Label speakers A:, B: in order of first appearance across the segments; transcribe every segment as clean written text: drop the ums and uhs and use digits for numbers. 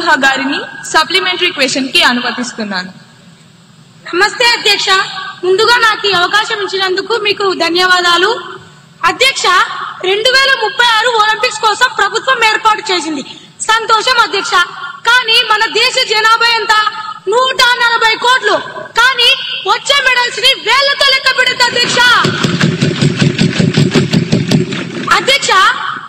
A: సిన్హా గారిని supplementary question కి అనుమతిస్తున్నాను.
B: నమస్తే అధ్యక్ష, ముందుగా నాకు ఈ అవకాశం ఇచ్చినందుకు మీకు ధన్యవాదాలు. అధ్యక్ష, 2036 ఒలింపిక్స్ కోసం ప్రభుత్వం ఏర్పాటు చేసింది, సంతోషం అధ్యక్ష. కానీ మన దేశ జనాభా ఎంత? 140 కోట్లు. కానీ వచ్చే మెడల్స్ ని వేళ్లతో లెక్క పెడుతుంది అధ్యక్ష. అధ్యక్ష,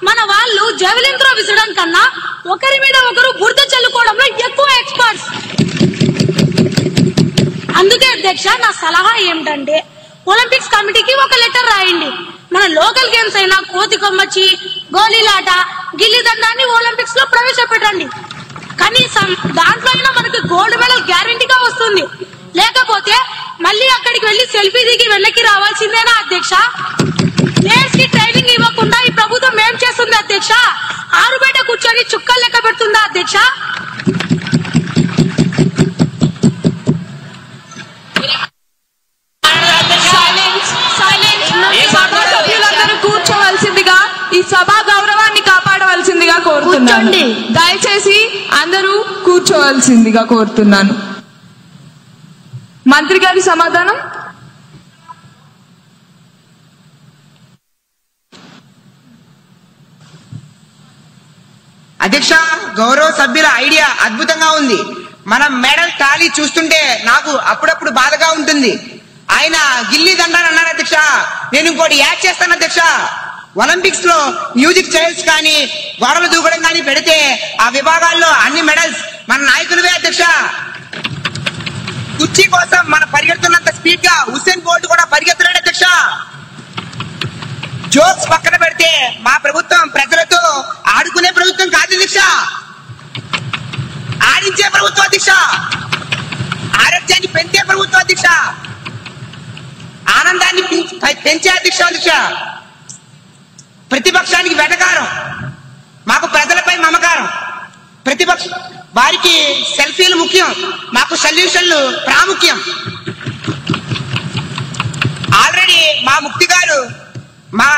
B: మన వాళ్ళు జెవెలిన్ త్రో విసరడం కన్నా ఒకరి మీద ఒకరు బురద చల్లుకోవడంలో ఎక్కువ ఎక్స్పర్ట్స్. అందుకే అధ్యక్ష, నా సలహా ఏమిటంటే ఒలింపిక్స్ కమిటీకి ఒక లెటర్ రాయండి. మన లోకల్ గేమ్స్ అయినా కోతి కొమ్మచ్చి, గోళీలాట, గిల్లి దండాన్ని ఒలింపిక్స్ లో ప్రవేశపెట్టండి. కనీసం దాంట్లో అయినా మనకి గోల్డ్ మెడల్ గ్యారంటీగా వస్తుంది. లేకపోతే మళ్ళీ అక్కడికి వెళ్లి సెల్ఫీ దిగి వెనక్కి రావాల్సిందేనా అధ్యక్ష? ప్లేయర్స్ కి ట్రైనింగ్ ఇవ్వకుండా ఈ ప్రభుత్వం ఏం చేస్తుంది అధ్యక్ష? ఆరు బయట కూర్చొని చుక్కలు లెక్క పెడుతుందా అధ్యక్ష?
A: కూర్చోవలసిందిగా, ఈ సభా గౌరవాన్ని కాపాడవలసిందిగా కోరుతున్నాను. దయచేసి అందరూ కూర్చోవలసిందిగా కోరుతున్నాను. మంత్రి గారి సమాధానం.
C: అధ్యక్ష, గౌరవ సభ్యుల ఐడియా అద్భుతంగా ఉంది. మనం మెడల్ టాలీ చూస్తుంటే నాకు అప్పుడప్పుడు బాధగా ఉంటుంది. ఆయన గిల్లీ దండాన్ని అన్నారు అధ్యక్ష. నేను ఇంకోటి యాడ్ చేస్తాను అధ్యక్ష. ఒలింపిక్స్ లో మ్యూజిక్ చైర్స్ కానీ గోడలు దూకడం కానీ పెడితే ఆ విభాగాల్లో అన్ని మెడల్స్ మన నాయకులవే అధ్యక్ష. కుర్చీ కోసం మనం పరిగెడుతున్నంత స్పీడ్ గా హుస్సేన్ బోల్ట్ కూడా పరిగెత్తలేడు అధ్యక్ష. జోక్స్ పక్కన పెడితే మా ప్రభుత్వం ప్రజలతో ఆడుకునే ప్రభుత్వం కాదు అధ్యక్ష, ఆడించే ప్రభుత్వం అధ్యక్ష. ఆరోగ్యాన్ని పెంచే ప్రభుత్వం అధ్యక్ష. ఆనందాన్ని పెంచే అధ్యక్ష. ప్రతిపక్షానికి వెటకారం, మాకు ప్రజలపై మమకారం. ప్రతిపక్ష వారికి సెల్ఫీలు ముఖ్యం, మాకు సొల్యూషన్లు ప్రాముఖ్యం. ఆల్రెడీ మా ముక్తి గారు మా